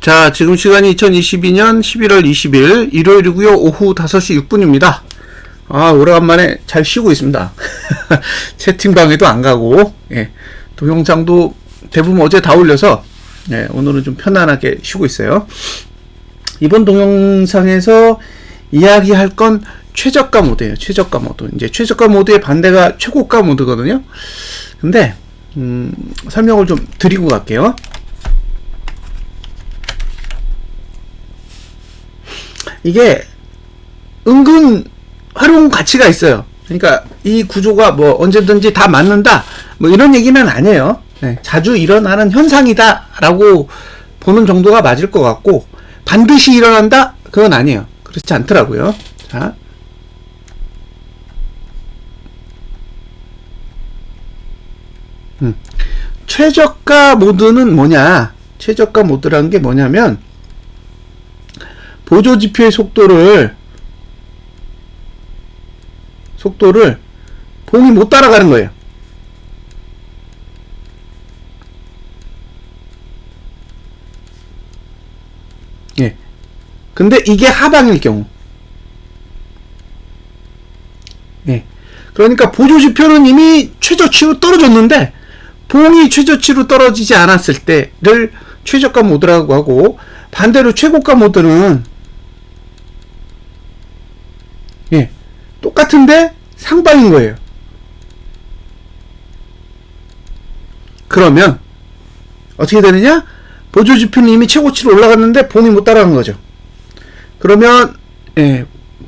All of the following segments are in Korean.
자, 지금 시간이 2022년 11월 20일 일요일이고요. 오후 5시 6분입니다. 아, 오래간만에 잘 쉬고 있습니다. 채팅방에도 안 가고, 예, 동영상도 대부분 어제 다 올려서, 예, 오늘은 좀 편안하게 쉬고 있어요. 이번 동영상에서 이야기할 건 최저가 모드예요. 최저가 모드. 이제 최저가 모드의 반대가 최고가 모드거든요. 근데 설명을 좀 드리고 갈게요. 이게 은근 활용 가치가 있어요. 그러니까 이 구조가 뭐 언제든지 다 맞는다, 뭐 이런 얘기는 아니에요. 네, 자주 일어나는 현상이다 라고 보는 정도가 맞을 것 같고, 반드시 일어난다? 그건 아니에요. 그렇지 않더라고요. 자, 최저가 모드는 뭐냐? 최저가 모드라는 게 뭐냐면, 보조지표의 속도를 봉이 못 따라가는 거예요. 예. 근데 이게 하방일 경우. 예. 그러니까 보조지표는 이미 최저치로 떨어졌는데, 봉이 최저치로 떨어지지 않았을 때를 최저가 모드라고 하고, 반대로 최고가 모드는, 예, 똑같은데 상방인 거예요. 그러면 어떻게 되느냐? 보조지표는 이미 최고치로 올라갔는데 봉이 못 따라간 거죠. 그러면, 예,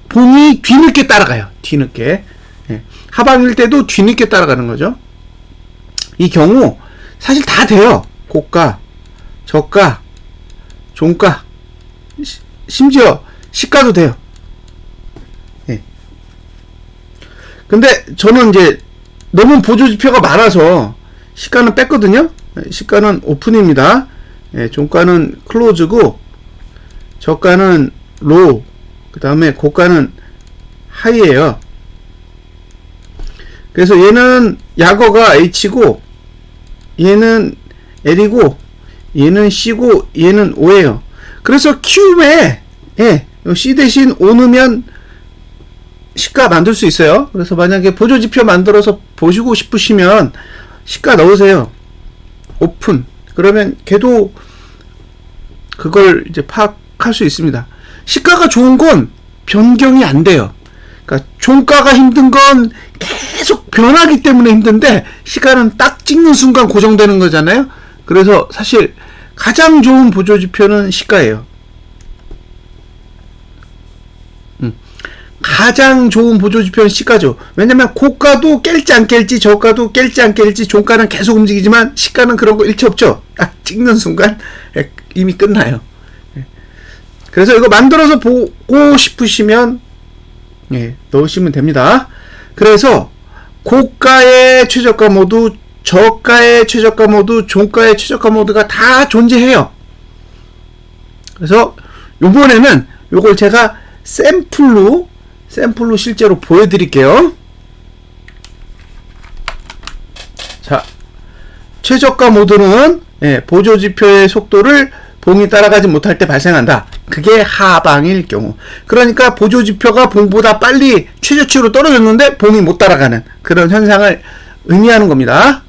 봉이 뒤늦게 따라가요. 뒤늦게. 예, 하방일 때도 뒤늦게 따라가는 거죠. 이 경우 사실 다 돼요. 고가, 저가, 종가, 심지어 시가도 돼요. 예. 근데 저는 이제 너무 보조지표가 많아서 시가는 뺐거든요. 시가는 오픈입니다. 예, 종가는 클로즈고, 저가는 로우, 그 다음에 고가는 하이에요. 그래서 얘는 약어가 H고, 얘는 L이고, 얘는 C고, 얘는 O예요. 그래서 키움에, 예, C 대신 O 넣으면 시가 만들 수 있어요. 그래서 만약에 보조지표 만들어서 보시고 싶으시면 시가 넣으세요. 오픈. 그러면 걔도 그걸 이제 파악할 수 있습니다. 시가가 좋은 건 변경이 안 돼요. 그러니까 종가가 힘든 건 계속 변하기 때문에 힘든데, 시가는 딱 찍는 순간 고정되는 거잖아요. 그래서 사실 가장 좋은 보조지표는 시가예요. 가장 좋은 보조지표는 시가죠. 왜냐면 고가도 깰지 안 깰지, 저가도 깰지 안 깰지, 종가는 계속 움직이지만 시가는 그런 거 일체 없죠. 딱 찍는 순간 이미 끝나요. 그래서 이거 만들어서 보고 싶으시면, 예, 넣으시면 됩니다. 그래서 고가의 최저가 모드, 저가의 최저가 모드, 종가의 최저가 모드가 다 존재해요. 그래서 요번에는 요걸 제가 샘플로 실제로 보여드릴게요. 자, 최저가 모드는, 예, 보조지표의 속도를 봉이 따라가지 못할 때 발생한다. 그게 하방일 경우. 그러니까 보조지표가 봉보다 빨리 최저치로 떨어졌는데 봉이 못 따라가는 그런 현상을 의미하는 겁니다.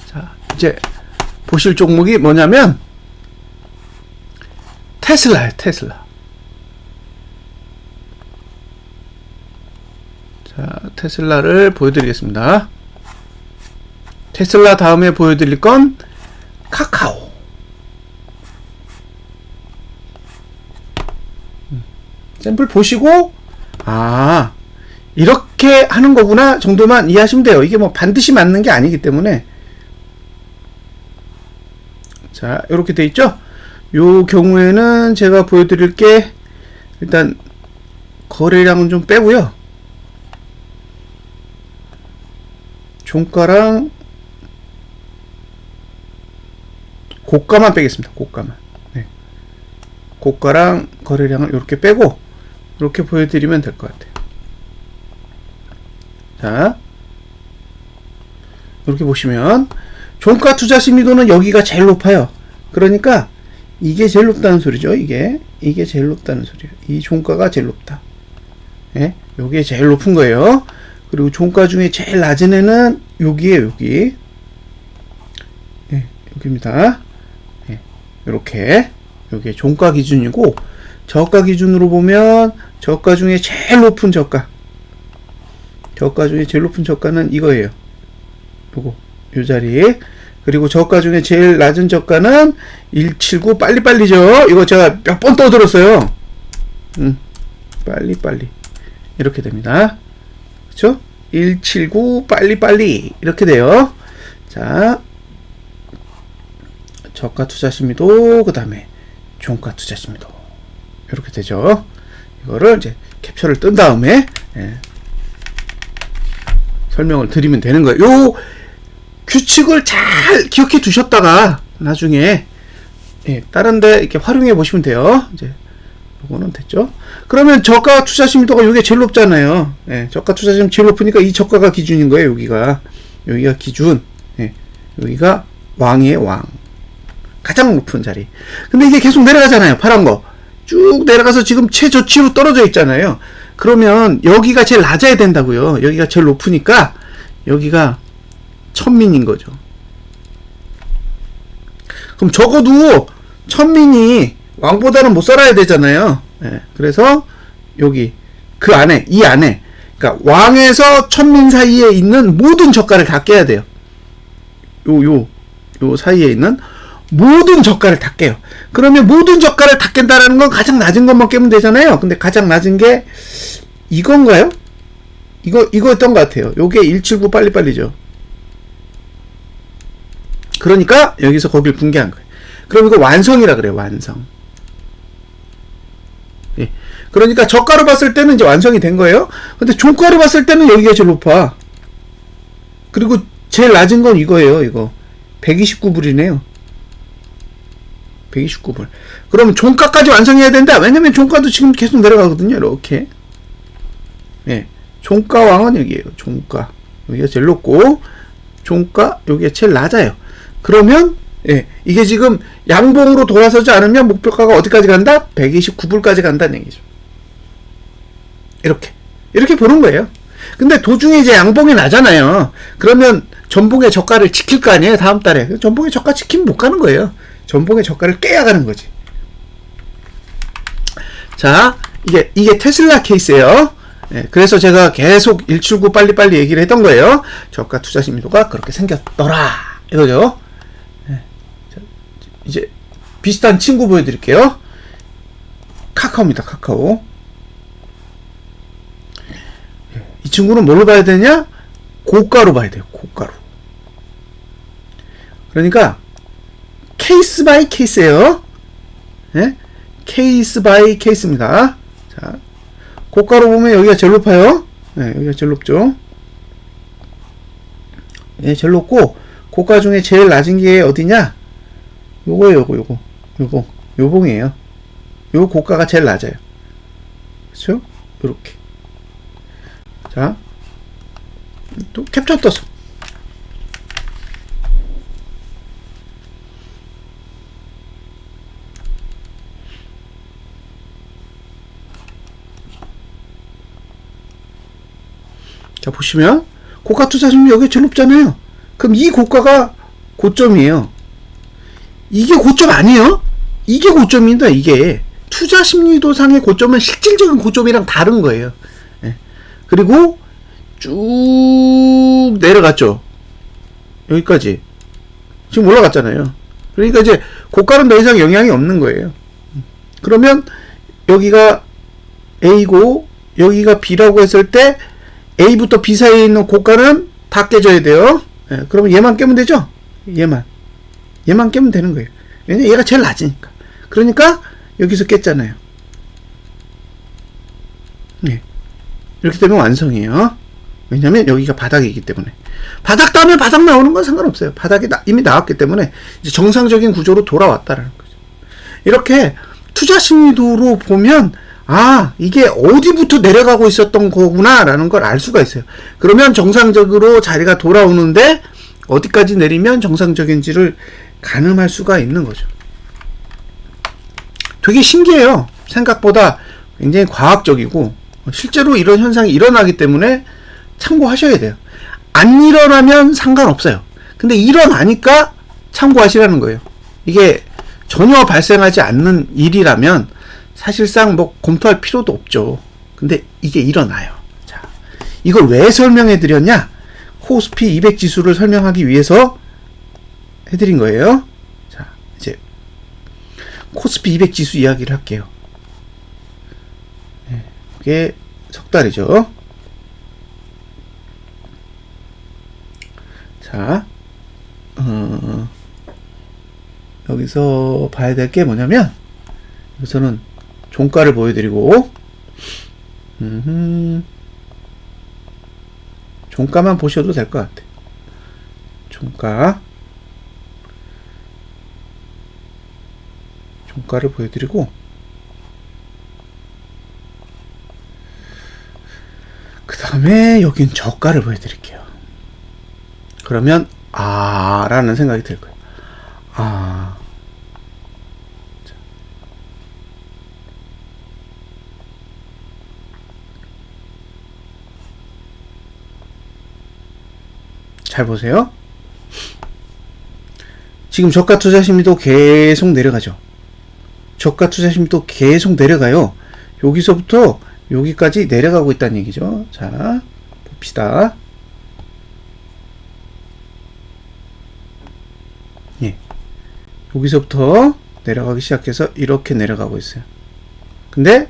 자, 이제 보실 종목이 뭐냐면 테슬라예요. 테슬라. 자, 테슬라를 보여드리겠습니다. 테슬라 다음에 보여드릴 건 카카오. 샘플 보시고, 아, 이렇게 하는 거구나 정도만 이해하시면 돼요. 이게 뭐 반드시 맞는 게 아니기 때문에. 자, 이렇게 돼 있죠? 요 경우에는 제가 보여드릴 게, 일단 거래량은 좀 빼고요. 종가랑 고가만 빼겠습니다. 고가만. 네. 고가랑 거래량을 이렇게 빼고 이렇게 보여드리면 될 것 같아요. 자, 이렇게 보시면 종가 투자 심리도는 여기가 제일 높아요. 그러니까 이게 제일 높다는 소리죠. 이게 제일 높다는 소리예요. 이 종가가 제일 높다. 예? 요게 제일 높은 거예요. 그리고 종가 중에 제일 낮은 애는 여기에요. 여기. 예, 여기입니다. 예, 요렇게. 요게 종가 기준이고, 저가 기준으로 보면 저가 중에 제일 높은 저가. 저가 중에 제일 높은 저가는 이거예요. 요거. 요 자리. 그리고 저가 중에 제일 낮은 저가는 179 빨리빨리죠. 이거 제가 몇 번 떠들었어요. 빨리빨리. 이렇게 됩니다. 그쵸? 179 빨리빨리. 이렇게 돼요. 자, 저가 투자 심리도, 그 다음에 종가 투자 심리도. 이렇게 되죠. 이거를 이제 캡처를 뜬 다음에, 예, 설명을 드리면 되는 거예요. 요 규칙을 잘 기억해 두셨다가 나중에, 예, 다른데 이렇게 활용해 보시면 돼요. 이제 요거는 됐죠. 그러면 저가 투자 심도가 요게 제일 높잖아요. 예, 저가 투자 심도 제일 높으니까 이 저가가 기준인 거예요. 여기가 기준. 예, 여기가 왕이에요. 왕. 가장 높은 자리. 근데 이게 계속 내려가잖아요. 파란 거 쭉 내려가서 지금 최저치로 떨어져 있잖아요. 그러면 여기가 제일 낮아야 된다고요. 여기가 제일 높으니까 여기가 천민인 거죠. 그럼 적어도 천민이 왕보다는 못 살아야 되잖아요. 예, 그래서 여기 그 안에, 이 안에, 그러니까 왕에서 천민 사이에 있는 모든 저가를 다 깨야 돼요. 요 사이에 있는 모든 저가를 다 깨요. 그러면 모든 저가를 다 깬다라는 건 가장 낮은 것만 깨면 되잖아요. 근데 가장 낮은 게 이건가요? 이거였던 것 같아요. 요게 179 빨리빨리죠. 그러니까 여기서 거길 붕괴한 거예요. 그럼 이거 완성이라 그래요. 완성. 예. 그러니까 저가로 봤을 때는 이제 완성이 된 거예요. 근데 종가로 봤을 때는 여기가 제일 높아. 그리고 제일 낮은 건 이거예요. 이거 129불이네요. 129불. 그럼 종가까지 완성해야 된다. 왜냐면 종가도 지금 계속 내려가거든요. 이렇게. 예. 종가 왕은 여기에요. 종가. 여기가 제일 높고, 종가 여기가 제일 낮아요. 그러면, 예, 이게 지금 양봉으로 돌아서지 않으면 목표가가 어디까지 간다? 129불까지 간다는 얘기죠. 이렇게 보는 거예요. 근데 도중에 이제 양봉이 나잖아요. 그러면 전봉의 저가를 지킬 거 아니에요. 다음 달에. 전봉의 저가 지키면 못 가는 거예요. 전봉의 저가를 깨야 가는 거지. 자, 이게 테슬라 케이스예요. 예, 그래서 제가 계속 179 빨리빨리 얘기를 했던 거예요. 저가 투자 심리도가 그렇게 생겼더라. 이거죠. 예, 자, 이제 비슷한 친구 보여드릴게요. 카카오입니다. 카카오. 예, 이 친구는 뭘로 봐야 되냐? 고가로 봐야 돼요. 고가로. 그러니까 케이스 바이 케이스예요. 예? 케이스 바이 케이스입니다. 자, 고가로 보면 여기가 제일 높아요. 네, 여기가 제일 높죠. 예, 제일 높고, 고가 중에 제일 낮은 게 어디냐? 요거예요, 요거. 요봉이에요. 요 고가가 제일 낮아요. 그쵸? 요렇게. 자, 또 캡처 떴어. 자, 보시면 고가 투자 심리 여기 제일 높잖아요. 그럼 이 고가가 고점이에요. 이게 고점 아니에요? 이게 고점입니다. 이게 투자 심리도상의 고점은 실질적인 고점이랑 다른 거예요. 예. 그리고 쭉 내려갔죠. 여기까지 지금 올라갔잖아요. 그러니까 이제 고가는 더 이상 영향이 없는 거예요. 그러면 여기가 A고 여기가 B라고 했을 때 A부터 B 사이에 있는 고가는 다 깨져야 돼요. 예, 그러면 얘만 깨면 되죠? 얘만 깨면 되는 거예요. 왜냐면 얘가 제일 낮으니까. 그러니까 여기서 깼잖아요. 예. 이렇게 되면 완성이에요. 왜냐면 여기가 바닥이기 때문에. 바닥 다음에 바닥 나오는 건 상관없어요. 바닥이 이미 나왔기 때문에 이제 정상적인 구조로 돌아왔다라는 거죠. 이렇게 투자 심리도로 보면 아, 이게 어디부터 내려가고 있었던 거구나 라는 걸 알 수가 있어요. 그러면 정상적으로 자리가 돌아오는데 어디까지 내리면 정상적인지를 가늠할 수가 있는 거죠. 되게 신기해요. 생각보다 굉장히 과학적이고 실제로 이런 현상이 일어나기 때문에 참고하셔야 돼요. 안 일어나면 상관없어요. 근데 일어나니까 참고하시라는 거예요. 이게 전혀 발생하지 않는 일이라면 사실상 뭐 검토할 필요도 없죠. 근데 이게 일어나요. 자, 이걸 왜 설명해 드렸냐? 코스피 200 지수를 설명하기 위해서 해드린 거예요. 자, 이제 코스피 200 지수 이야기를 할게요. 네, 이게 석 달이죠. 자, 여기서 봐야 될 게 뭐냐면, 여기서는 종가를 보여드리고, 종가만 보셔도 될 것 같아요. 종가를 보여드리고, 그 다음에 여긴 저가를 보여드릴게요. 그러면 라는 생각이 들 거예요. 잘 보세요. 지금 저가 투자 심리도 계속 내려가죠. 저가 투자 심리도 계속 내려가요. 여기서부터 여기까지 내려가고 있다는 얘기죠. 자, 봅시다. 예. 여기서부터 내려가기 시작해서 이렇게 내려가고 있어요. 근데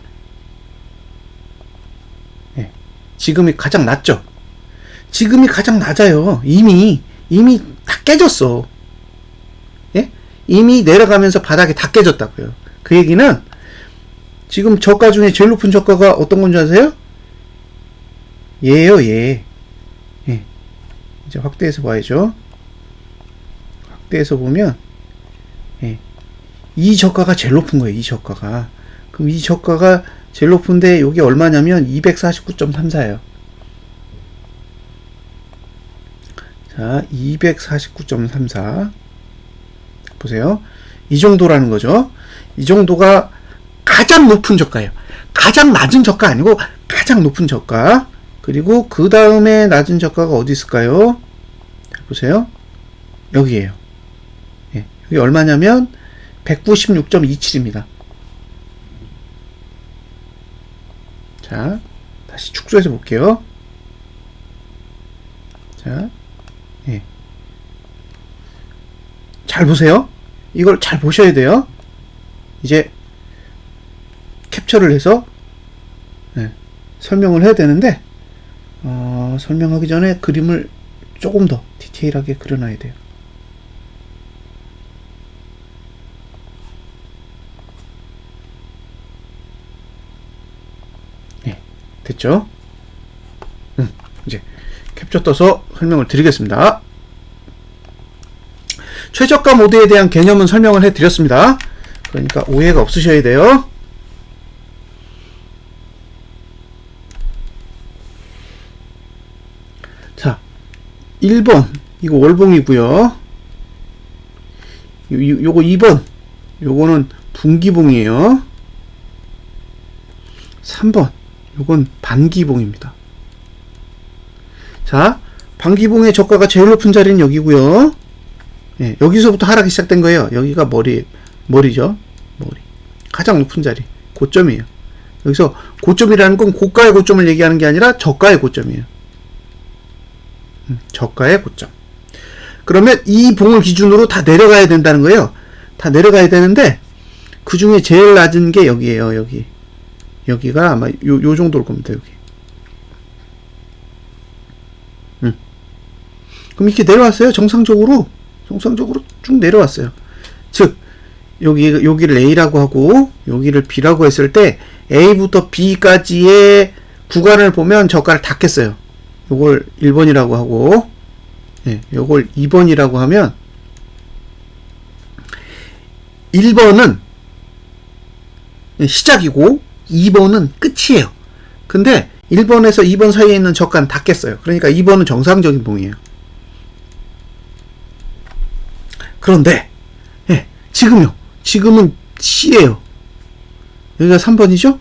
예. 지금이 가장 낮죠. 지금이 가장 낮아요. 이미 다 깨졌어. 예? 이미 내려가면서 바닥에 다 깨졌다고요. 그 얘기는 지금 저가 중에 제일 높은 저가가 어떤 건지 아세요? 얘예요, 얘. 예. 이제 확대해서 봐야죠. 확대해서 보면 예. 이 저가가 제일 높은 거예요. 이 저가가. 그럼 이 저가가 제일 높은데 이게 얼마냐면 249.34예요. 자, 249.34 보세요. 이 정도라는 거죠. 이 정도가 가장 높은 저가예요. 가장 낮은 저가 아니고 가장 높은 저가. 그리고 그 다음에 낮은 저가가 어디 있을까요? 보세요. 여기에요. 예, 여기 얼마냐면 196.27입니다. 자, 다시 축소해서 볼게요. 자, 예. 잘 보세요. 이걸 잘 보셔야 돼요. 이제 캡처를 해서 설명을 해야 되는데 설명하기 전에 그림을 조금 더 디테일하게 그려놔야 돼요. 네, 됐죠? 이제 캡처 떠서 설명을 드리겠습니다. 최저가 모드에 대한 개념은 설명을 해드렸습니다. 그러니까 오해가 없으셔야 돼요. 자, 1번 이거 월봉이고요. 요거 2번 요거는 분기봉이에요. 3번 요건 반기봉입니다. 자, 반기봉의 저가가 제일 높은 자리는 여기고요. 예, 여기서부터 하락이 시작된 거예요. 여기가 머리죠. 머리. 가장 높은 자리. 고점이에요. 여기서 고점이라는 건 고가의 고점을 얘기하는 게 아니라 저가의 고점이에요. 저가의 고점. 그러면 이 봉을 기준으로 다 내려가야 된다는 거예요. 다 내려가야 되는데 그 중에 제일 낮은 게 여기에요. 여기. 여기가 아마 요 정도일 겁니다. 여기. 그럼 이렇게 내려왔어요. 정상적으로 쭉 내려왔어요. 즉 여기를 A라고 하고 여기를 B라고 했을 때 A부터 B까지의 구간을 보면 저가를 다 깼어요. 요걸 1번이라고 하고 예, 요걸 2번이라고 하면 1번은 시작이고 2번은 끝이에요. 근데 1번에서 2번 사이에 있는 저가는 다 깼어요. 그러니까 2번은 정상적인 봉이에요. 그런데 예, 지금은 C예요. 여기가 3번이죠?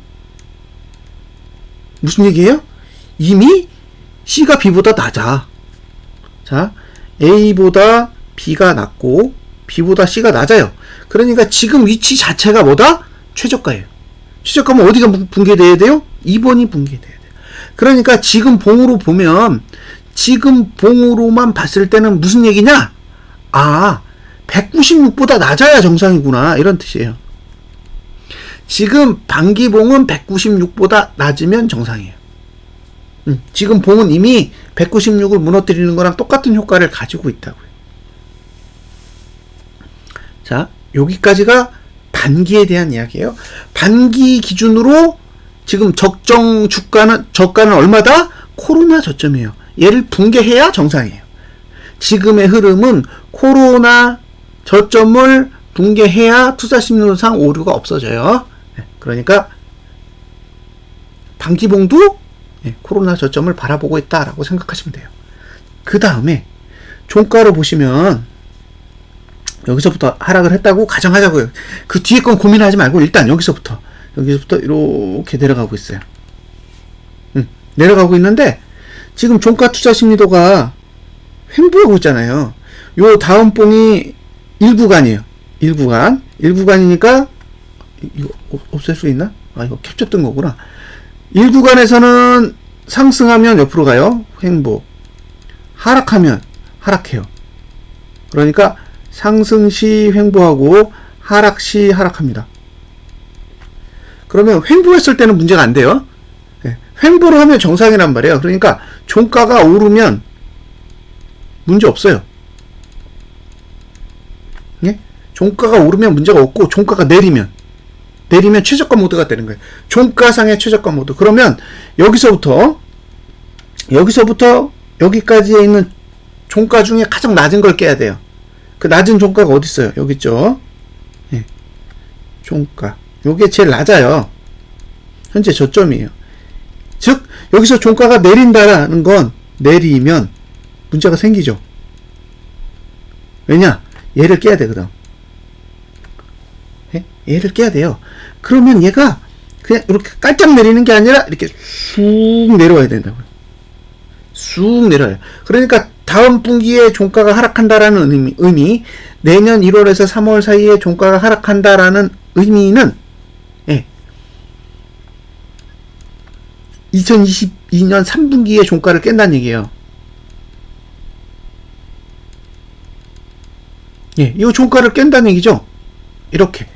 무슨 얘기예요? 이미 C가 B보다 낮아. 자, A보다 B가 낮고 B보다 C가 낮아요. 그러니까 지금 위치 자체가 뭐다? 최저가예요. 최저가면 어디가 붕괴돼야 돼요? 2번이 붕괴돼야 돼요. 그러니까 지금 봉으로 보면, 지금 봉으로만 봤을 때는 무슨 얘기냐? 아, 196보다 낮아야 정상이구나, 이런 뜻이에요. 지금 반기봉은 196보다 낮으면 정상이에요. 지금 봉은 이미 196을 무너뜨리는 거랑 똑같은 효과를 가지고 있다고요. 자, 여기까지가 반기에 대한 이야기예요. 반기 기준으로 지금 저가는 얼마다? 코로나 저점이에요. 얘를 붕괴해야 정상이에요. 지금의 흐름은 코로나 저점을 붕괴해야 투자심리상 오류가 없어져요. 그러니까 반기봉도 코로나 저점을 바라보고 있다라고 생각하시면 돼요. 그 다음에 종가를 보시면 여기서부터 하락을 했다고 가정하자고요. 그 뒤에 건 고민하지 말고 일단 여기서부터 이렇게 내려가고 있어요. 내려가고 있는데 지금 종가 투자 심리도가 횡보하고 있잖아요. 요 다음 봉이 1구간이에요. 1구간이니까 이거 없앨 수 있나? 아, 이거 캡처 뜬 거구나. 1구간에서는 상승하면 옆으로 가요. 횡보. 하락하면 하락해요. 그러니까 상승 시 횡보하고 하락 시 하락합니다. 그러면 횡보했을 때는 문제가 안 돼요. 횡보를 하면 정상이란 말이에요. 그러니까 종가가 오르면 문제 없어요. 예? 종가가 오르면 문제가 없고, 종가가 내리면 최저가 모드가 되는 거예요. 종가상의 최저가 모드. 그러면 여기서부터 여기까지에 있는 종가 중에 가장 낮은 걸 깨야 돼요. 그 낮은 종가가 어디 있어요? 여기 있죠. 예. 종가. 요게 제일 낮아요. 현재 저점이에요. 즉 여기서 종가가 내린다라는 건, 내리면 문제가 생기죠. 왜냐? 얘를 깨야 되거든. 예? 얘를 깨야 돼요. 그러면 얘가 그냥 이렇게 깔짝 내리는 게 아니라 이렇게 쑥 내려와야 된다고요. 쑥 내려와요. 그러니까 다음 분기에 종가가 하락한다라는 의미, 내년 1월에서 3월 사이에 종가가 하락한다라는 의미는 2022년 3분기에 종가를 깬다는 얘기예요. 예, 이 종가를 깬다는 얘기죠. 이렇게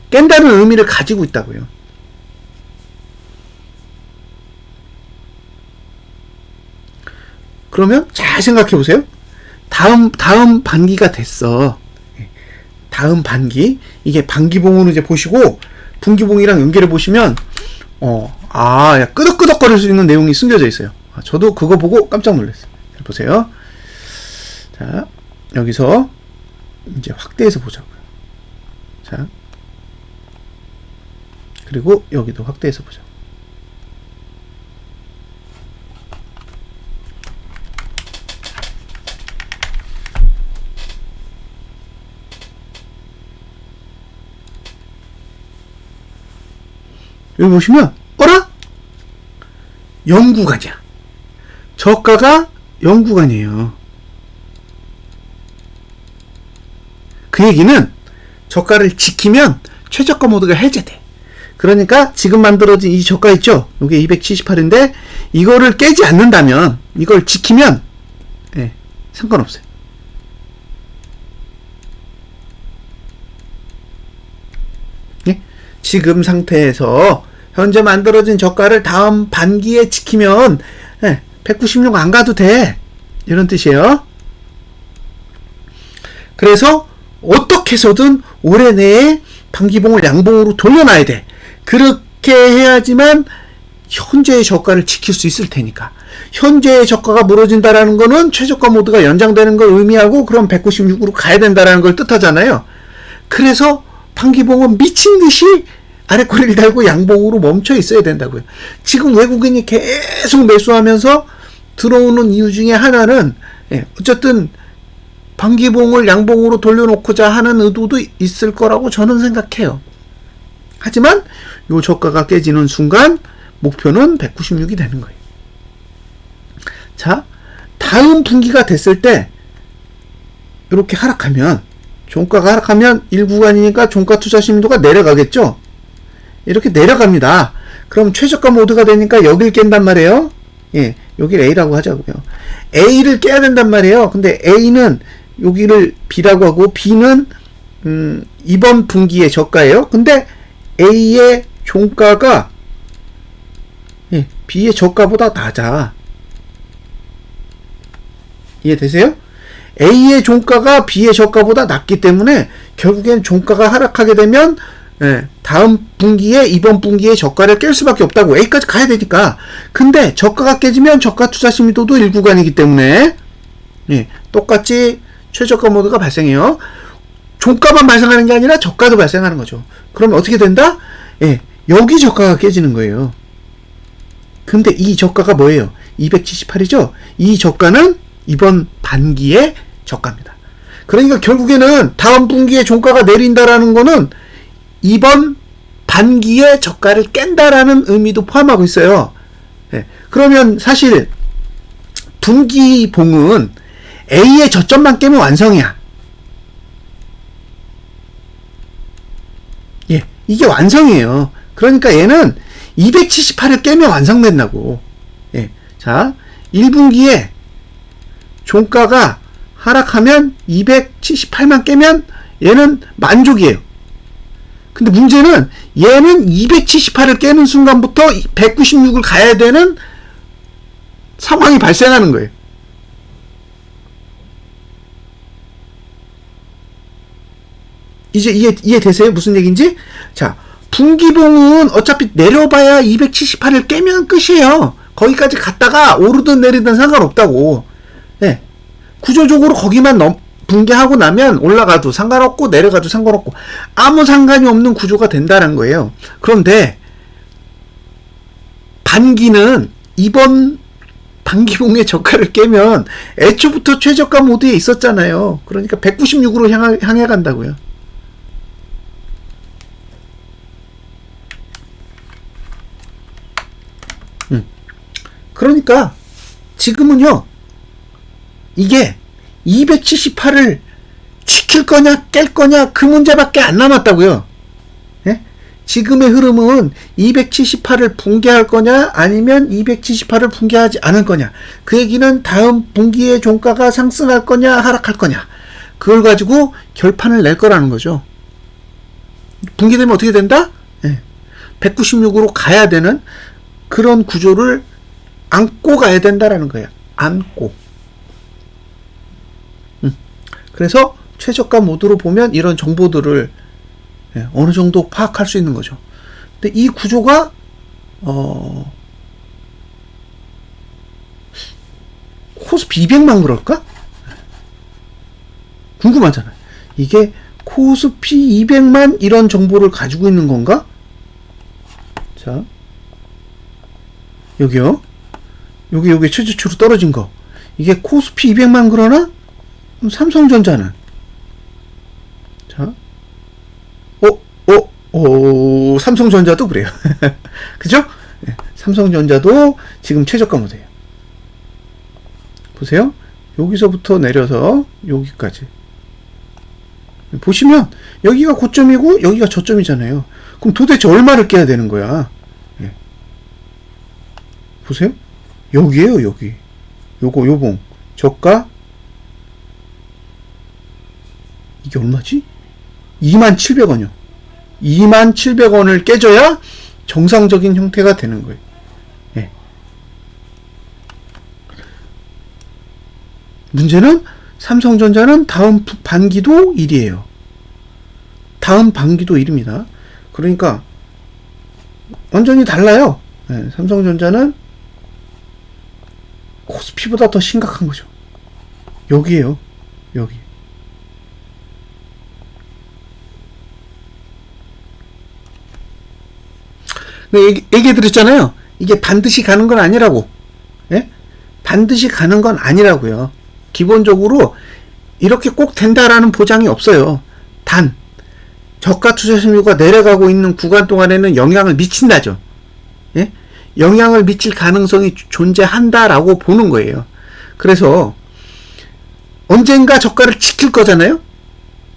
깬다는 의미를 가지고 있다고요. 그러면 잘 생각해 보세요. 다음 반기가 됐어. 다음 반기, 이게 반기봉으로 이제 보시고 분기봉이랑 연결해 보시면 끄덕끄덕거릴 수 있는 내용이 숨겨져 있어요. 저도 그거 보고 깜짝 놀랐어요. 잘 보세요. 자, 여기서 이제 확대해서 보자고요. 자, 그리고 여기도 확대해서 보자. 여기 보시면 어라? 0구간이야. 저가가 0구간이에요. 그 얘기는 저가를 지키면 최저가 모드가 해제돼. 그러니까 지금 만들어진 이 저가 있죠? 이게 278인데 이거를 깨지 않는다면, 이걸 지키면 상관없어요. 지금 상태에서 현재 만들어진 저가를 다음 반기에 지키면 196 안 가도 돼, 이런 뜻이에요. 그래서 어떻게 해서든 올해 내에 반기봉을 양봉으로 돌려놔야 돼. 그렇게 해야지만 현재의 저가를 지킬 수 있을 테니까. 현재의 저가가 무너진다라는 거는 최저가 모드가 연장되는 걸 의미하고, 그럼 196으로 가야 된다라는 걸 뜻하잖아요. 그래서 반기봉은 미친 듯이 아래 꼬리를 달고 양봉으로 멈춰 있어야 된다고요. 지금 외국인이 계속 매수하면서 들어오는 이유 중에 하나는 어쨌든 반기봉을 양봉으로 돌려놓고자 하는 의도도 있을 거라고 저는 생각해요. 하지만 요 저가가 깨지는 순간 목표는 196이 되는 거예요. 자, 다음 분기가 됐을 때 이렇게 하락하면, 종가가 하락하면 1구간이니까 종가 투자 심도가 내려가겠죠. 이렇게 내려갑니다. 그럼 최저가 모드가 되니까 여길 깬단 말이에요. 예, 여기를 A라고 하자고요. A를 깨야 된단 말이에요. 근데 A는 여기를 B라고 하고, B는 이번 분기의 저가예요. 근데 A의 종가가 B의 저가보다 낮아. 이해되세요? A의 종가가 B의 저가보다 낮기 때문에 결국엔 종가가 하락하게 되면 다음 분기에 이번 분기의 저가를 깰 수밖에 없다고. A까지 가야 되니까. 근데 저가가 깨지면 저가 투자 심도도 1구간이기 때문에 똑같이 최저가 모드가 발생해요. 종가만 발생하는 게 아니라 저가도 발생하는 거죠. 그러면 어떻게 된다? 여기 저가가 깨지는 거예요. 근데 이 저가가 뭐예요? 278이죠? 이 저가는 이번 반기의 저가입니다. 그러니까 결국에는 다음 분기에 종가가 내린다라는 거는 이번 반기의 저가를 깬다라는 의미도 포함하고 있어요. 그러면 사실 분기봉은 A의 저점만 깨면 완성이야. 이게 완성이에요. 그러니까 얘는 278을 깨면 완성된다고. 자, 1분기에 종가가 하락하면 278만 깨면 얘는 만족이에요. 근데 문제는 얘는 278을 깨는 순간부터 196을 가야 되는 상황이 발생하는 거예요. 이제 이해되세요? 무슨 얘기인지? 자, 분기봉은 어차피 내려봐야 278을 깨면 끝이에요. 거기까지 갔다가 오르든 내리든 상관없다고. 구조적으로 거기만 붕괴하고 나면 올라가도 상관없고 내려가도 상관없고 아무 상관이 없는 구조가 된다는 거예요. 그런데 반기는 이번 반기봉의 저가를 깨면 애초부터 최저가 모드에 있었잖아요. 그러니까 196으로 향해 간다고요. 그러니까 지금은요, 이게 278을 지킬 거냐 깰 거냐 그 문제밖에 안 남았다고요. 지금의 흐름은 278을 붕괴할 거냐 아니면 278을 붕괴하지 않을 거냐, 그 얘기는 다음 분기의 종가가 상승할 거냐 하락할 거냐, 그걸 가지고 결판을 낼 거라는 거죠. 붕괴되면 어떻게 된다? 196으로 가야 되는 그런 구조를 안고 가야 된다라는 거예요. 안고. 그래서 최저가 모드로 보면 이런 정보들을 어느 정도 파악할 수 있는 거죠. 근데 이 구조가 코스피 200만 그럴까? 궁금하잖아요. 이게 코스피 200만 이런 정보를 가지고 있는 건가? 자, 여기요. 여기 최저치로 떨어진 거. 이게 코스피 200만 그러나? 삼성전자는? 자, 삼성전자도 그래요. 그죠? 삼성전자도 지금 최저가 모드예요. 보세요. 여기서부터 내려서 여기까지. 보시면 여기가 고점이고 여기가 저점이잖아요. 그럼 도대체 얼마를 깨야 되는 거야? 보세요. 여기에요, 여기. 요봉. 저가. 이게 얼마지? 27,000원이요. 27,000원을 깨줘야 정상적인 형태가 되는 거예요. 문제는 삼성전자는 다음 반기도 1이에요. 다음 반기도 1입니다. 그러니까 완전히 달라요. 삼성전자는 코스피보다 더 심각한 거죠. 여기에요. 여기. 얘기해드렸잖아요. 이게 반드시 가는 건 아니라고. 반드시 가는 건 아니라고요. 기본적으로 이렇게 꼭 된다라는 보장이 없어요. 단 저가 투자 점유가 내려가고 있는 구간 동안에는 영향을 미친다죠. 예? 영향을 미칠 가능성이 존재한다라고 보는 거예요. 그래서 언젠가 저가를 지킬 거잖아요.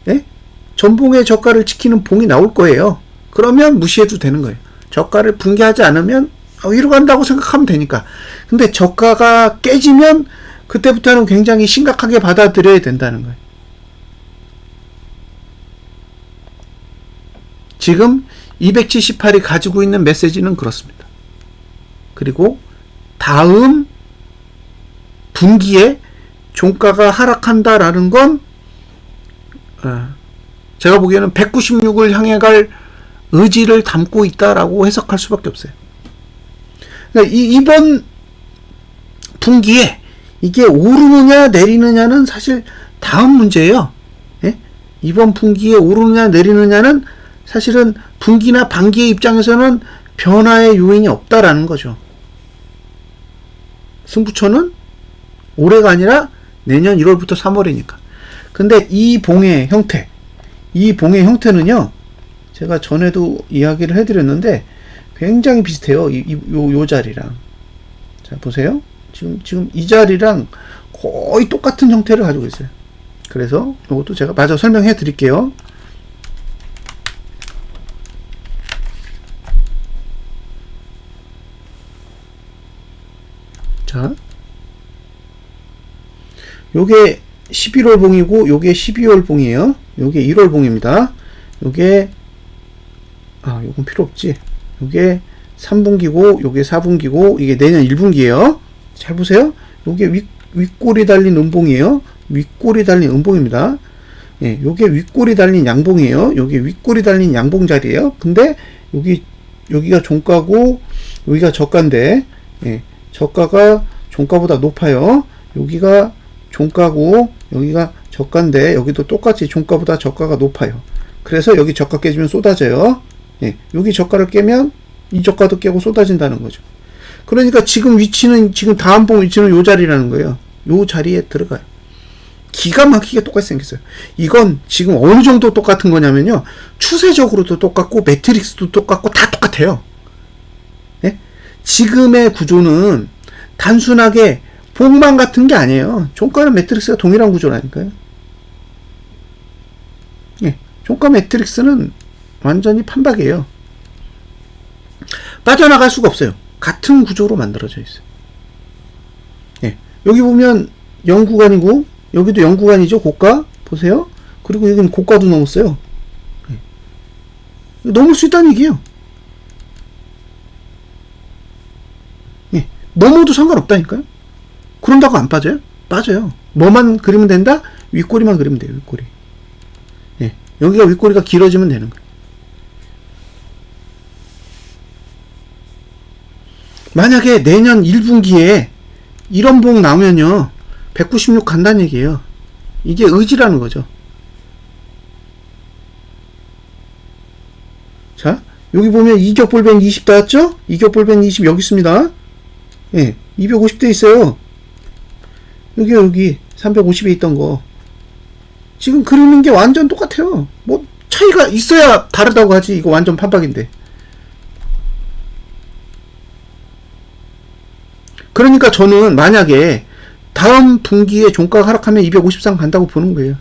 예? 전봉의 저가를 지키는 봉이 나올 거예요. 그러면 무시해도 되는 거예요. 저가를 붕괴하지 않으면 위로 간다고 생각하면 되니까. 근데 저가가 깨지면 그때부터는 굉장히 심각하게 받아들여야 된다는 거예요. 지금 278이 가지고 있는 메시지는 그렇습니다. 그리고 다음 분기에 종가가 하락한다라는 건 제가 보기에는 196을 향해 갈 의지를 담고 있다라고 해석할 수밖에 없어요. 그러니까 이번 분기에 이게 오르느냐 내리느냐는 사실 다음 문제예요. 예? 이번 분기에 오르느냐 내리느냐는 사실은 분기나 반기의 입장에서는 변화의 요인이 없다라는 거죠. 승부처는 올해가 아니라 내년 1월부터 3월이니까. 근데 이 봉의 형태는요, 제가 전에도 이야기를 해드렸는데 굉장히 비슷해요. 요 자리랑. 자, 보세요. 지금 이 자리랑 거의 똑같은 형태를 가지고 있어요. 그래서 이것도 제가 마저 설명해 드릴게요. 자, 요게 11월 봉이고 요게 12월 봉이에요. 요게 1월 봉입니다. 요게 요건 필요 없지. 요게 3분기고 요게 4분기고 이게 내년 1분기예요. 잘 보세요. 요게 윗골이 달린 음봉이에요. 윗골이 달린 음봉입니다. 예, 요게 윗골이 달린 양봉이에요. 요게 윗골이 달린 양봉 자리예요. 근데 여기가 종가고 여기가 저가인데, 예, 저가가 종가보다 높아요. 여기가 종가고 여기가 저가인데 여기도 똑같이 종가보다 저가가 높아요. 그래서 여기 저가 깨지면 쏟아져요. 예, 여기 저가를 깨면 이 저가도 깨고 쏟아진다는 거죠. 그러니까 지금 다음 봉 위치는 요 자리라는 거예요. 요 자리에 들어가요. 기가 막히게 똑같이 생겼어요. 이건 지금 어느 정도 똑같은 거냐면요, 추세적으로도 똑같고 매트릭스도 똑같고 다 똑같아요. 예? 지금의 구조는 단순하게 봉만 같은 게 아니에요. 종가는 매트릭스가 동일한 구조라니까요. 예, 종가 매트릭스는 완전히 판박이에요. 빠져나갈 수가 없어요. 같은 구조로 만들어져 있어요. 예, 여기 보면 0구간이고 여기도 0구간이죠. 고가 보세요. 그리고 여기는 고가도 넘었어요. 예, 넘을 수 있다는 얘기예요. 예, 넘어도 상관없다니까요. 그런다고 안 빠져요? 빠져요. 뭐만 그리면 된다? 윗꼬리만 그리면 돼요. 윗꼬리. 예, 여기가 윗꼬리가 길어지면 되는 거예요. 만약에 내년 1분기에 이런 봉 나오면요, 196 간다는 얘기예요. 이게 의지라는 거죠. 자, 여기 보면 이격볼벤 20 나왔죠? 이격볼벤 20 여기 있습니다. 예, 250대 있어요. 여기 350에 있던 거 지금 그리는 게 완전 똑같아요. 뭐 차이가 있어야 다르다고 하지. 이거 완전 판박인데. 그러니까 저는 만약에 다음 분기에 종가가 하락하면 253 간다고 보는 거예요.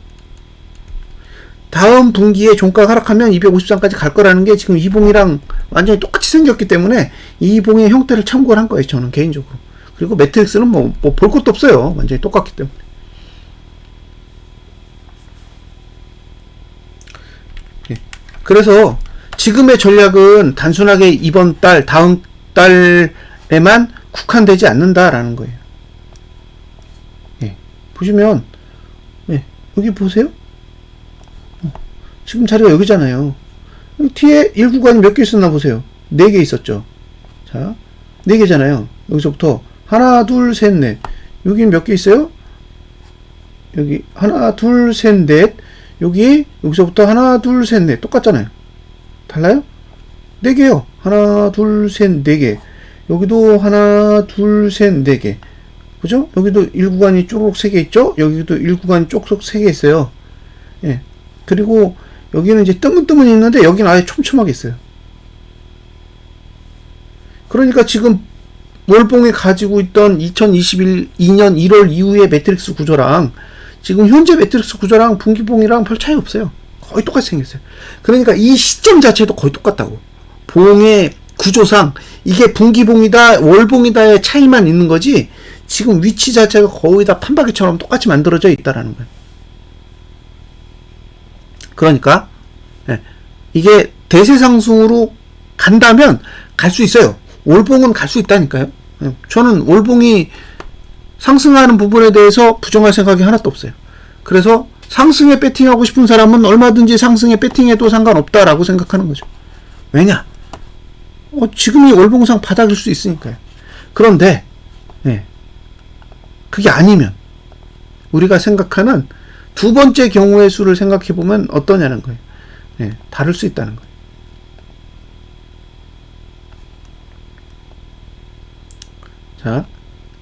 다음 분기에 종가가 하락하면 253까지 갈 거라는 게 지금 이 봉이랑 완전히 똑같이 생겼기 때문에 이 봉의 형태를 참고를 한 거예요. 저는 개인적으로. 그리고 매트릭스는 뭐 볼 것도 없어요. 완전히 똑같기 때문에. 예. 그래서 지금의 전략은 단순하게 이번 달, 다음 달에만 국한되지 않는다라는 거예요. 예. 보시면, 예. 여기 보세요. 지금 자리가 여기잖아요. 뒤에 1구간이 몇 개 있었나 보세요. 4개 있었죠. 자, 4개잖아요. 여기서부터 하나, 둘, 셋, 넷. 여기 몇 개 있어요? 여기 하나, 둘, 셋, 넷. 여기서부터 하나, 둘, 셋, 넷. 똑같잖아요. 달라요? 4개요. 하나, 둘, 셋, 4개. 여기도 하나, 둘, 셋, 4개. 그죠? 여기도 1구간이 쪼록 3개 있죠? 여기도 1구간이 쪽쪽 3개 있어요. 예. 그리고 여기는 이제 뜨문뜨문 있는데 여기는 아예 촘촘하게 있어요. 그러니까 지금 월봉이 가지고 있던 2021년 1월 이후의 매트릭스 구조랑 지금 현재 매트릭스 구조랑 분기봉이랑 별 차이 없어요. 거의 똑같이 생겼어요. 그러니까 이 시점 자체도 거의 똑같다고. 봉의 구조상 이게 분기봉이다 월봉이다의 차이만 있는 거지 지금 위치 자체가 거의 다 판박이처럼 똑같이 만들어져 있다라는 거예요. 그러니까 이게 대세상승으로 간다면 갈 수 있어요. 월봉은 갈 수 있다니까요. 저는 월봉이 상승하는 부분에 대해서 부정할 생각이 하나도 없어요. 그래서 상승에 배팅하고 싶은 사람은 얼마든지 상승에 배팅해도 상관없다라고 생각하는 거죠. 왜냐? 지금이 월봉상 바닥일 수 있으니까요. 그런데 그게 아니면 우리가 생각하는 두 번째 경우의 수를 생각해 보면 어떠냐는 거예요. 다를 수 있다는 거예요. 자,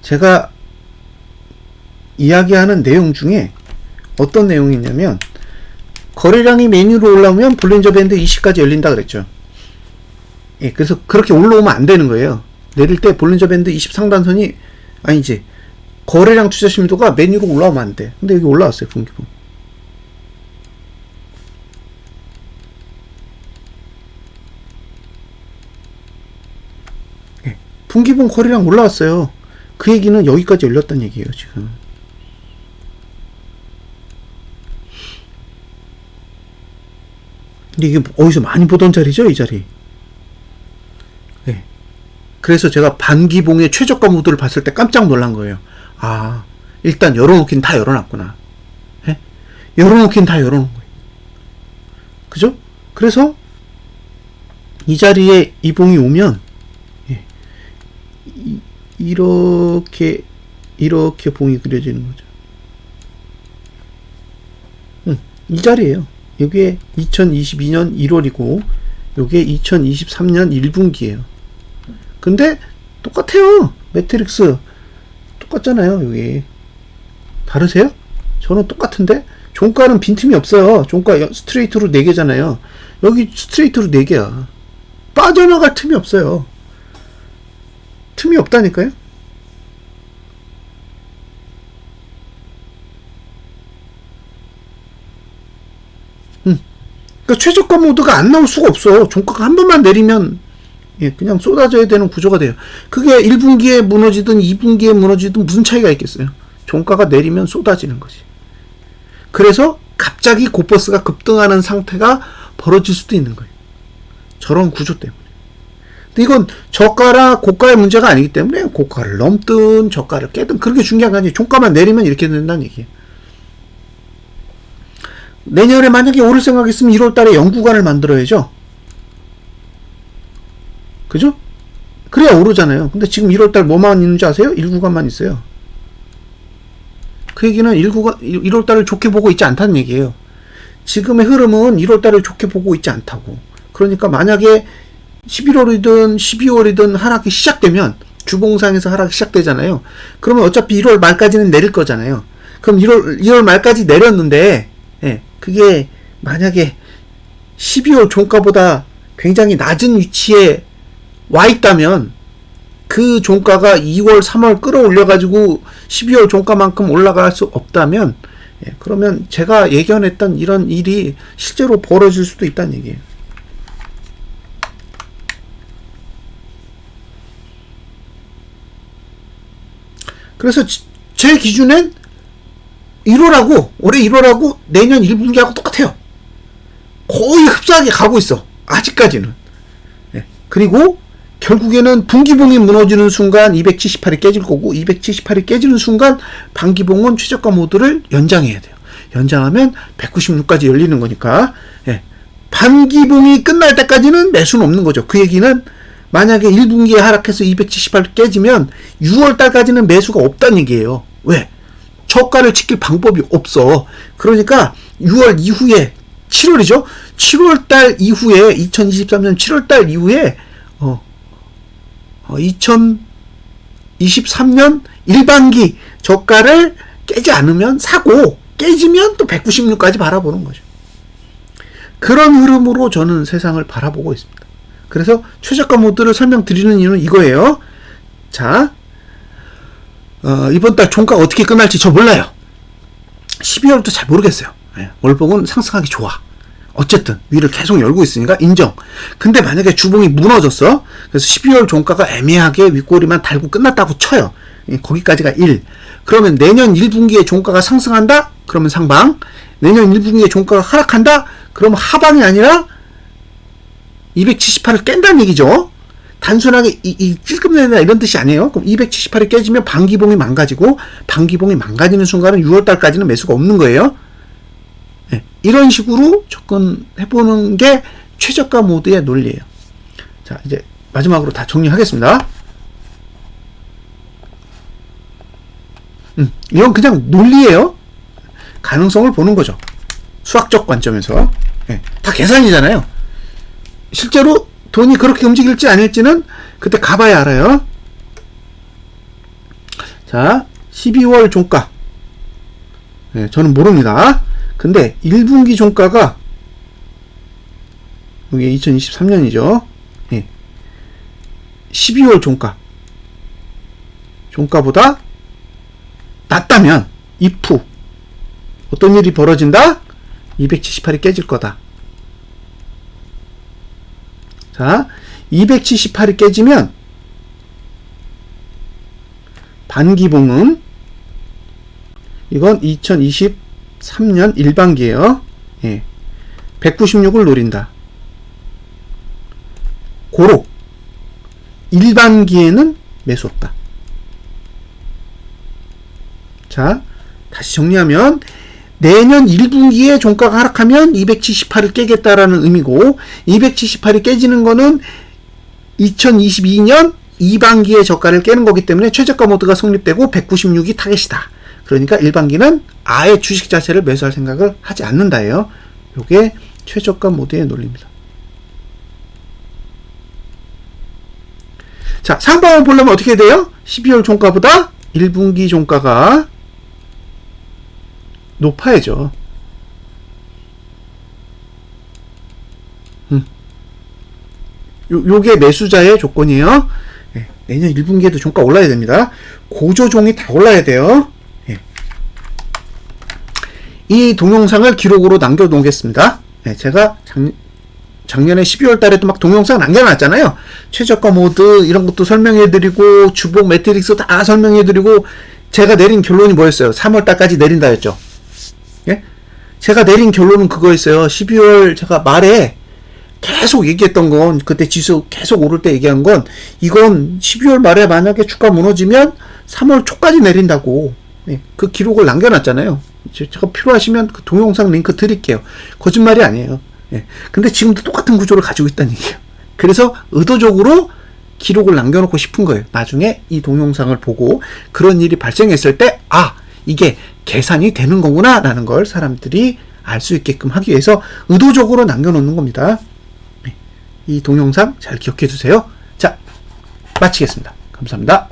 제가 이야기하는 내용 중에 어떤 내용이 있냐면 거래량이 메뉴로 올라오면 볼린저 밴드 20까지 열린다 그랬죠. 그래서 그렇게 올라오면 안 되는 거예요. 내릴 때 볼린저 밴드 20 상단선이 아니지 거래량 투자 심도가 메뉴로 올라오면 안 돼. 근데 여기 올라왔어요. 분기봉. 분기봉 거래량 올라왔어요. 그 얘기는 여기까지 열렸다는 얘기예요. 지금. 근데 이게 어디서 많이 보던 자리죠? 이 자리. 그래서 제가 반기봉의 최저가 무드를 봤을 때 깜짝 놀란 거예요. 아, 일단 열어놓긴 다 열어놨구나. 열어놓긴 다 열어놓은 거예요. 그죠? 그래서 이 자리에 이 봉이 오면 이렇게 봉이 그려지는 거죠. 이 자리에요. 이게 2022년 1월이고 이게 2023년 1분기예요. 근데 똑같아요. 매트릭스 똑같잖아요. 여기 다르세요? 저는 똑같은데 종가는 빈틈이 없어요. 종가 스트레이트로 4개잖아요. 여기 스트레이트로 4개야. 빠져나갈 틈이 없어요. 틈이 없다니까요. 그러니까 최저가 모드가 안 나올 수가 없어. 종가가 한 번만 내리면 그냥 쏟아져야 되는 구조가 돼요. 그게 1분기에 무너지든 2분기에 무너지든 무슨 차이가 있겠어요. 종가가 내리면 쏟아지는 거지. 그래서 갑자기 고버스가 급등하는 상태가 벌어질 수도 있는 거예요. 저런 구조 때문에. 근데 이건 저가라 고가의 문제가 아니기 때문에 고가를 넘든 저가를 깨든 그렇게 중요한 게 아니에요. 종가만 내리면 이렇게 된다는 얘기예요. 내년에 만약에 오를 생각 있으면 1월달에 영구간을 만들어야죠. 그죠? 그래야 오르잖아요. 근데 지금 1월달 뭐만 있는지 아세요? 1구간만 있어요. 그 얘기는 1월달을 좋게 보고 있지 않다는 얘기예요. 지금의 흐름은 1월달을 좋게 보고 있지 않다고. 그러니까 만약에 11월이든 12월이든 하락이 시작되면 주봉상에서 하락이 시작되잖아요. 그러면 어차피 1월 말까지는 내릴 거잖아요. 그럼 1월 말까지 내렸는데 그게 만약에 12월 종가보다 굉장히 낮은 위치에 와 있다면 그 종가가 2월, 3월 끌어올려가지고 12월 종가만큼 올라갈 수 없다면 그러면 제가 예견했던 이런 일이 실제로 벌어질 수도 있다는 얘기예요. 그래서 제 기준엔 1월하고 올해 1월하고 내년 1분기하고 똑같아요. 거의 흡사하게 가고 있어. 아직까지는. 그리고 결국에는 분기봉이 무너지는 순간 278이 깨질 거고 278이 깨지는 순간 반기봉은 최저가 모드를 연장해야 돼요. 연장하면 196까지 열리는 거니까 반기봉이 끝날 때까지는 매수는 없는 거죠. 그 얘기는 만약에 1분기에 하락해서 278 깨지면 6월달까지는 매수가 없다는 얘기예요. 왜? 저가를 지킬 방법이 없어. 그러니까 6월 이후에 7월이죠. 7월달 이후에 2023년 7월달 이후에 2023년 1반기 저가를 깨지 않으면 사고 깨지면 또 196까지 바라보는 거죠. 그런 흐름으로 저는 세상을 바라보고 있습니다. 그래서 최저가 모드를 설명드리는 이유는 이거예요. 자, 이번 달 종가가 어떻게 끝날지 저 몰라요. 12월도 잘 모르겠어요. 월봉은 상승하기 좋아. 어쨌든 위를 계속 열고 있으니까 인정. 근데 만약에 주봉이 무너졌어. 그래서 12월 종가가 애매하게 윗꼬리만 달고 끝났다고 쳐요. 거기까지가 1. 그러면 내년 1분기에 종가가 상승한다? 그러면 상방. 내년 1분기에 종가가 하락한다? 그러면 하방이 아니라 278을 깬다는 얘기죠. 단순하게 찔끔내다 이런 뜻이 아니에요. 그럼 278이 깨지면 반기봉이 망가지고, 반기봉이 망가지는 순간은 6월달까지는 매수가 없는 거예요. 네, 이런 식으로 접근해보는 게 최저가 모드의 논리예요. 자, 이제 마지막으로 다 정리하겠습니다. 이건 그냥 논리예요. 가능성을 보는 거죠. 수학적 관점에서. 네, 다 계산이잖아요. 실제로 돈이 그렇게 움직일지 아닐지는 그때 가봐야 알아요. 자, 12월 종가. 네, 저는 모릅니다. 근데 1분기 종가가 이게 2023년이죠. 네. 12월 종가보다 낮다면 if 어떤 일이 벌어진다? 278이 깨질 거다. 자, 278이 깨지면 반기봉은 이건 2023년 1반기예요. 예. 196을 노린다. 고로 1반기에는 매수 없다. 자, 다시 정리하면 내년 1분기에 종가가 하락하면 278을 깨겠다라는 의미고, 278이 깨지는 거는 2022년 2반기의 저가를 깨는 거기 때문에 최저가 모드가 성립되고 196이 타겟이다. 그러니까 1반기는 아예 주식 자체를 매수할 생각을 하지 않는다예요. 요게 최저가 모드의 논리입니다. 자, 상방을 보려면 어떻게 돼요? 12월 종가보다 1분기 종가가 높아야죠. 요게 매수자의 조건이에요. 네, 내년 1분기에도 종가 올라야 됩니다. 고조종이 다 올라야 돼요. 네. 이 동영상을 기록으로 남겨놓겠습니다. 네, 제가 작년에 12월 달에도 막 동영상 남겨놨잖아요. 최저가 모드 이런 것도 설명해드리고 주봉 매트릭스 다 설명해드리고, 제가 내린 결론이 뭐였어요? 3월 달까지 내린다 했죠. 예? 제가 내린 결론은 그거였어요. 12월 제가 말에 계속 얘기했던 건, 그때 지수 계속 오를 때 얘기한 건, 이건 12월 말에 만약에 주가 무너지면 3월 초까지 내린다고. 예, 그 기록을 남겨놨잖아요. 제가 필요하시면 그 동영상 링크 드릴게요. 거짓말이 아니에요. 예, 근데 지금도 똑같은 구조를 가지고 있다는 얘기예요. 그래서 의도적으로 기록을 남겨놓고 싶은 거예요. 나중에 이 동영상을 보고 그런 일이 발생했을 때, 아, 이게 계산이 되는 거구나 라는 걸 사람들이 알 수 있게끔 하기 위해서 의도적으로 남겨놓는 겁니다. 이 동영상 잘 기억해 두세요. 자, 마치겠습니다. 감사합니다.